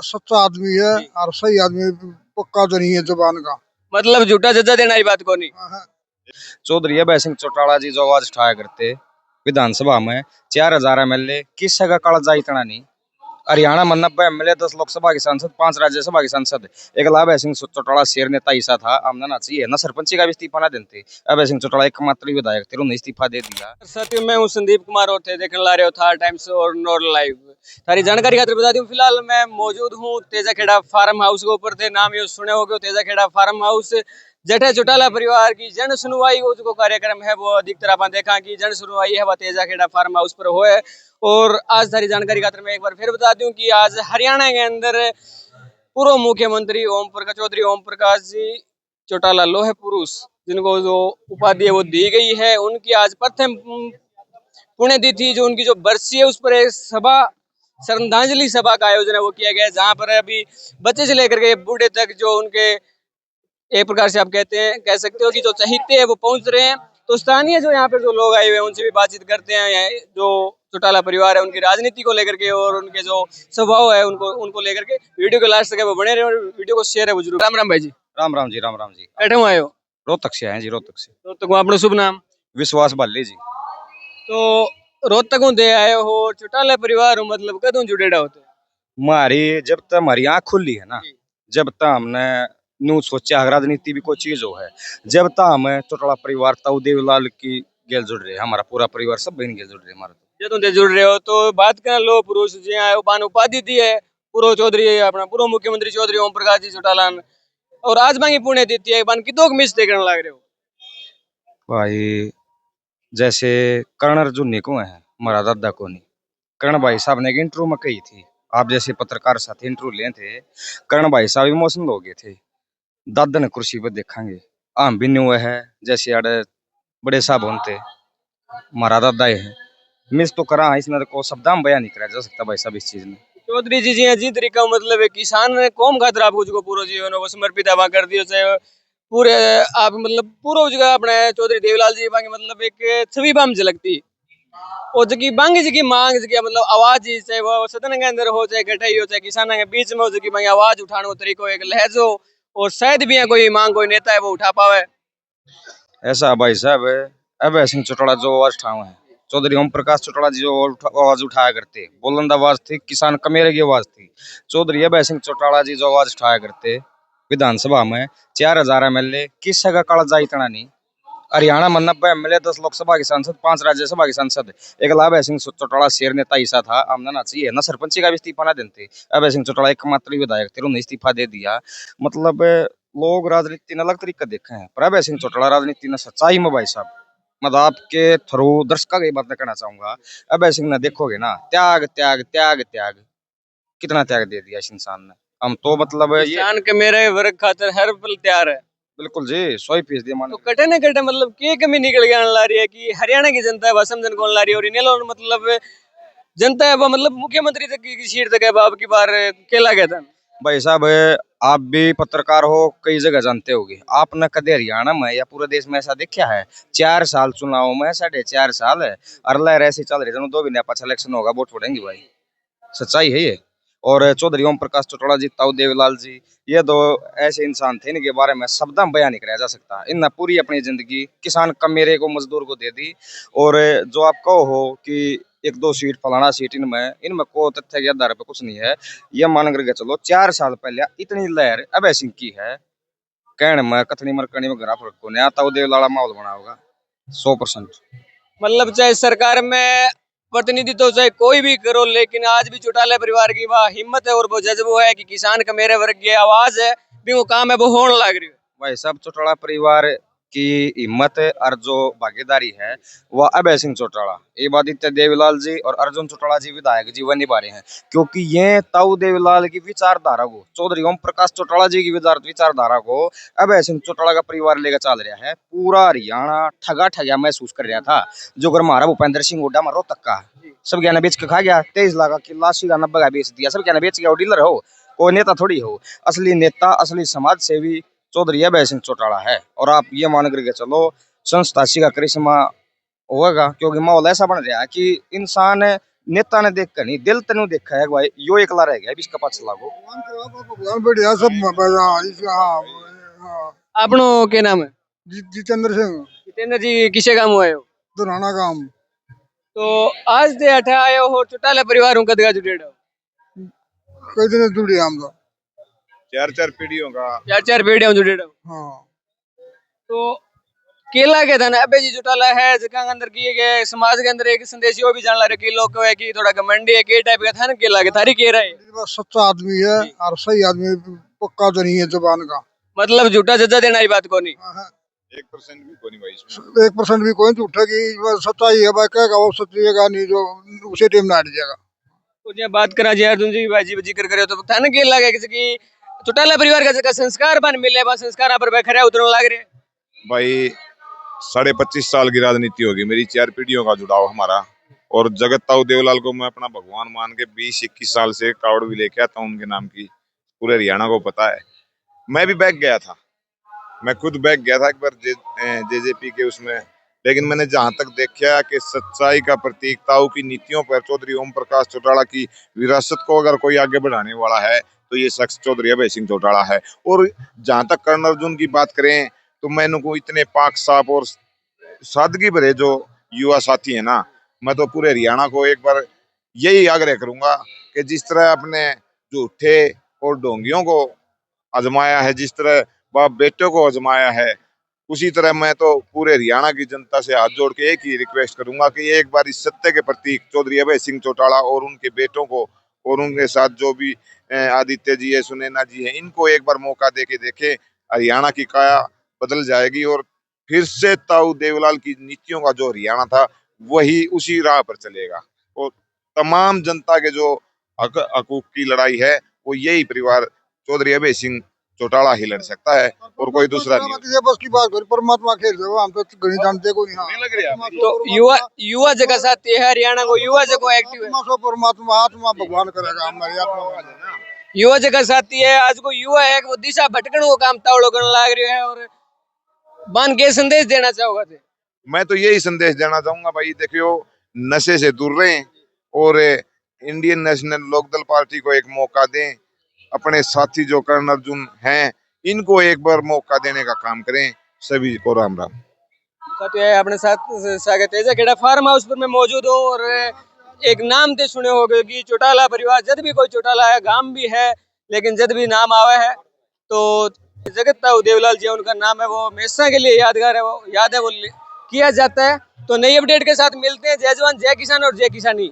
सच्चा आदमी है और सही आदमी, पक्का तो नहीं है जुबान का। मतलब झूठा जज्जा देने वाली बात को नहीं। हाँ, चौधरी अभय सिंह चौटाला जी जो आवाज उठाया करते विधानसभा में 4000 एमएलए किस का कागजा इतना नहीं। हरियाणा में 90 एमएलए, 10 लोकसभा के सांसद, 5 राज्यसभा के सांसद। एक अभय सिंह चौटाला शेर नेता ऐसा था, आमना ना चाहिए ना, सरपंची का भी इस्तीफा ना देते। अभय सिंह चौटाला एकमात्र विधायक थे, उन्होंने इस्तीफा दे दिया। सत्य मैं हूँ संदीप कुमार और थे देखने ला रहे हो था टाइम्स और नॉर लाइव। सारी जानकारी खातिर बता दूं, फिलहाल मैं मौजूद हूँ तेजा खेड़ा फार्म हाउस के ऊपर थे। नाम ये सुने होगे तेजा खेड़ा फार्म हाउस। जेठा चौटाला परिवार की जन सुनवाई वो जो कार्यक्रम है वो अधिकतर आपने देखा कि जन सुनवाई है वह तेजा खेड़ा फार्म हाउस पर हो है। और आज सारी जानकारी खातिर मैं एक बार फिर बता दूं कि आज हरियाणा के अंदर पूर्व मुख्यमंत्री चौधरी ओम प्रकाश जी चौटाला लोहे पुरुष जिनको जो उपाधि है वो दी गई है, उनकी आज प्रथम पुण्यतिथि जो उनकी जो बरसी है उस पर एक सभा, श्रद्धांजलि सभा का आयोजन है वो किया गया है, जहां पर अभी बच्चे से लेकर के बूढ़े तक जो उनके एक प्रकार से आप कह सकते हो कि जो चहीते हैं वो पहुंच रहे हैं। तो स्थानीय जो यहाँ पे जो लोग आए हुए हैं उनसे भी बातचीत करते हैं, जो चौटाला परिवार है उनकी राजनीति को लेकर के और उनके जो स्वभाव है उनको लेकर के। वीडियो के लास्ट तक वो बने रहे और वीडियो को शेयर है वो जरूर। राम राम भाई जी। राम राम जी, राम राम जी। बैठे आए हो? रोहतक से आए जी, रोहतक से। रोहतक अपना शुभ नाम? विश्वास बाली जी। तो रोहतक दे आए हो, चौटाला परिवार हो, मतलब कदों जुड़ेड़ा होते? हमारी जब तक हमारी आँख खुली है ना, जब तक हमने न्यू सोचा राजनीति भी कोई चीज हो है, जब तक हम चौटाला परिवार ताऊ देवीलाल की गेल जुड़ रहे, हमारा पूरा परिवार सब बहन गेल जुड़ रहे हमारा। जब तुम जुड़ रहे हो तो बात करना लो पुरुष जी आए बान उपाधि दी है पूर्व चौधरी अपना पूर्व मुख्यमंत्री चौधरी ओम प्रकाश जी चौटाला और आज बांगी पुण्य तिथि है बान कितों मिस देखने लग रहे हो भाई? जैसे कर्ण अर्जुन को है, हमारा दादा को नहीं। कर्ण भाई साहब ने इंटरव्यू में कही थी, आप जैसे पत्रकार साथी इंटरव्यू लिए थे, कर्ण भाई साहब इमोशनल हो गए थे। दादा ने कुर्सी पर देखेंगे, आम भी न्यू है जैसे अड़े बड़े साहब होते हमारा दादा है। मिस तो करा इसने को शब्द में बयान नहीं करा जा सकता भाई साहब इस चीज में। चौधरी जी जी जी तरीका मतलब है किसान ने कौम खातर आपको जो पूरा जीवन वो समर्पित है कर दियो चाहे पूरे आप मतलब पूरा जगह अपने चौधरी देवीलाल जी बांगे मतलब एक छवि बाम झलकती और जकी बांगी जी की मांग जी मतलब आवाज ही चाहे वो सदन के अंदर हो चाहे गठाई हो चाहे किसानों के बीच में हो जकी बांगी आवाज उठाने को तरीको एक लहजो और शायद भी कोई मांग कोई नेता है वो उठा पावे ऐसा भाई साहब अभय सिंह चौटाला जो आवाज उठाए हैं, चौधरी ओम प्रकाश चौटाला जी जो आवाज उठाया करते, बुलंद आवाज थी, किसान कमेरे की आवाज थी। चौधरी अभय सिंह चौटाला जी जो आवाज उठाया करते विधानसभा में 4000 एमएलए किस का कागजा इतना नहीं। हरियाणा में 90 एमएलए, 10 लोकसभा के सांसद, 5 राज्यसभा के सांसद। एक अभय सिंह चौटाला शेर नेता ऐसा था, आमना ना चाहिए ना, सरपंची का भी इस्तीफा ना देते। अभय सिंह चौटाला एकमात्र विधायक थे, उन्होंने इस्तीफा दे दिया। मतलब लोग राजनीति ने अलग तरीके देखे हैं, पर अभय सिंह चौटाला राजनीति ने सच्चाई में भाई साहब, मतलब आपके थ्रू दर्शकों की बात कहना चाहूंगा। अभय सिंह ने देखोगे ना, त्याग त्याग त्याग त्याग, कितना त्याग दे दिया इस इंसान ने। हम तो मतलब ये किसान के मेरे वर्ग खातर हर पल तैयार है। बिल्कुल जी, 100% मान। तो कटे न कटे मतलब के कमी निकल के आने ला रही है कि हरियाणा की जनता है वह समझन कौन ला रही है और इन्हें लोग मतलब जनता है वह मतलब मुख्यमंत्री तक की सीट तक है अब की बार केला गया था। भाई साहब आप भी पत्रकार हो, कई जगह जानते होगे, आपने कदे हरियाणा में या पूरे देश में ऐसा देखा है 4 साल चुनाव में 4.5 साल है और लहर ऐसी चल रही है, दो महीने पाछा इलेक्शन होगा, वोट पड़ेंगे भाई, सच्चाई है ये। और चौधरी ओम प्रकाश चौटाला जी, ताऊ देवीलाल जी, ये दो ऐसे इंसान थे इनके बारे में शब्द में बयान नहीं कराया जा सकता। इनने पूरी अपनी जिंदगी किसान कमेरे को, मजदूर को दे दी। और जो आप कहो हो कि 1-2 सीट फलाना सीट, इनमें को तथ्य के आधार पर कुछ नहीं है। ये मान करके चलो 4 साल पहले इतनी लहर अभय सिंह की है, कहने में कथनी मरकनी में घरा फर्क को नहीं, ताऊ देवीलाल माहौल बना होगा 100%। मतलब चाहे सरकार में प्रतिनिधि तो चाहे कोई भी करो लेकिन आज भी चौटाला परिवार की वह हिम्मत है और वो जज्बो है कि किसान का मेरे वर्ग की आवाज है भी वो काम है वो होने लग रही है। भाई साहब चौटाला परिवार की हिम्मत और जो भागीदारी है वह अभय सिंह चौटाला, आदित्य देवीलाल जी और अर्जुन चौटाला जी विधायक जी वह निभा रहे हैं, क्योंकि ये ताऊ देवीलाल की विचारधारा को, चौधरी ओम प्रकाश चौटाला जी की विचारधारा को अभय सिंह चौटाला का परिवार लेकर चल रहा है। पूरा हरियाणा ठगा ठगा महसूस कर रहा था, जो अगर हमारा भूपेंद्र सिंह हुड्डा मारो तक का सब गहना बेच के खा गया, 23 लाख की लाशी का 90 का बेच दिया, सब गहना बेच गया। डीलर हो, कोई नेता थोड़ी हो। असली नेता, असली समाज सेवी चौधरी अभय सिंह चौटाला है। और आप ये मान करके चलो संस्था का करिश्मा होगा, क्योंकि माहौल ऐसा बन रहा है कि इंसान नेता ने देख कर नहीं, दिल तनु देखा है भाई, यो एकला रह गया, अब इसका पास लागो। भगवान बढ़िया सब आपनो के नाम है? जितेंद्र सिंह जितेंद्र जी किसे काम हुआ है? दुराना काम तो आज दे अठा आयो हो चौटाला परिवार हूँ कदगा जुड़ेड़ा कई दिन जुड़ी हम तो चार चार पीढ़ियों का। चार चार पीढ़ियां जुड़ेड़ा। हाँ तो केला के धन अबे जी चौटाला है जका अंदर किए गए समाज के अंदर एक संदेश वो भी जान ला रहे कि लोग है कि थोड़ा घमंडी है के टाइप का था ना केला के थारी कह रहा है बस सच्चा आदमी है और सही आदमी पक्का तो नहीं है जुबान का मतलब झूठा जजा देना ही बात को नहीं। 1% भी कोई नहीं भाई इसमें। 1% भी कोई झूठा की बस सच्चाई है भाई कहेगा वो सच्ची है नहीं जो उसे टाइम ना हट जाएगा। तो जे बात करा जी अर्जुन जी भाई जी जिक्र करे तो था ना केला के किसी की चौटाला परिवार का जका संस्कार बन मिले बस संस्कार पर बैठे उतरने लग रहे भाई 25.5 साल की राजनीति होगी मेरी, 4 पीढ़ियों का जुड़ाव हमारा। और जगत ताऊ देवलाल को मैं अपना भगवान मान के 20-21 साल से कावड़ भी लेके आता हूँ उनके नाम की, पूरे हरियाणा को पता है। मैं भी बैक गया था, मैं खुद बैक गया था एक बार जेजेपी के उसमें, लेकिन मैंने जहां तक देखा कि सच्चाई का प्रतीक ताऊ की नीतियों पर चौधरी ओम प्रकाश चौटाला की विरासत को अगर कोई आगे बढ़ाने वाला है तो ये शख्स चौधरी अभय सिंह चौटाला है। और जहां तक कर्ण अर्जुन की बात करें तो मैंने को इतने पाक साफ और सादगी भरे जो युवा साथी है ना, मैं तो पूरे हरियाणा को एक बार यही आग्रह करूंगा कि जिस तरह अपने झूठे और ढोंगियों को आजमाया है, जिस तरह बाप बेटों को आजमाया है, उसी तरह मैं तो पूरे हरियाणा की जनता से हाथ जोड़ के एक ही रिक्वेस्ट करूंगा कि एक बार इस सत्य के प्रतीक चौधरी अभय सिंह चौटाला और उनके बेटों को और उनके साथ जो भी आदित्य जी है, सुनैना जी है, इनको एक बार मौका दे के देखे। हरियाणा की काया बदल जाएगी और फिर से ताऊ देवलाल की नीतियों का जो हरियाणा था वही उसी राह पर चलेगा। और तमाम जनता के जो हकूक की लड़ाई है वो यही परिवार चौधरी अभय सिंह चौटाला ही लड़ सकता है और कोई दूसरा नहीं। बस की बात करें परमात्मा खेल रहे हो हम तो गणित जानते को नहीं लग रहा है। तो युवा जगह साथी है हरियाणा को युवा जगह एक्टिव है परमात्मा आत्मा भगवान करेगा हमारी आत्मा युवा जगह साथी है आज को युवा है वो दिशा भटकने को काम तावड़ो करने लग रहे है और बान के संदेश देना चाहोगा थे? मैं तो यही संदेश देना चाहूंगा भाई, देखियो नशे से दूर रहें और इंडियन नेशनल लोकदल पार्टी को एक मौका दें। अपने साथी जो कर्ण अर्जुन हैं इनको एक बार मौका देने का काम करें। सभी को राम राम। साथियों अपने साथ स्वागत है खेड़ा फार्म हाउस पर मैं मौजूद हूँ और एक नाम ते सुने होगे कि चौटाला परिवार जब भी कोई चौटाला है गांव भी है लेकिन जब भी नाम आवे है तो जगत ताऊ देवलाल जी उनका नाम है वो हमेशा के लिए यादगार है, वो याद है वो किया जाता है। तो नई अपडेट के साथ मिलते हैं। जय जवान जय किसान और जय किसानी।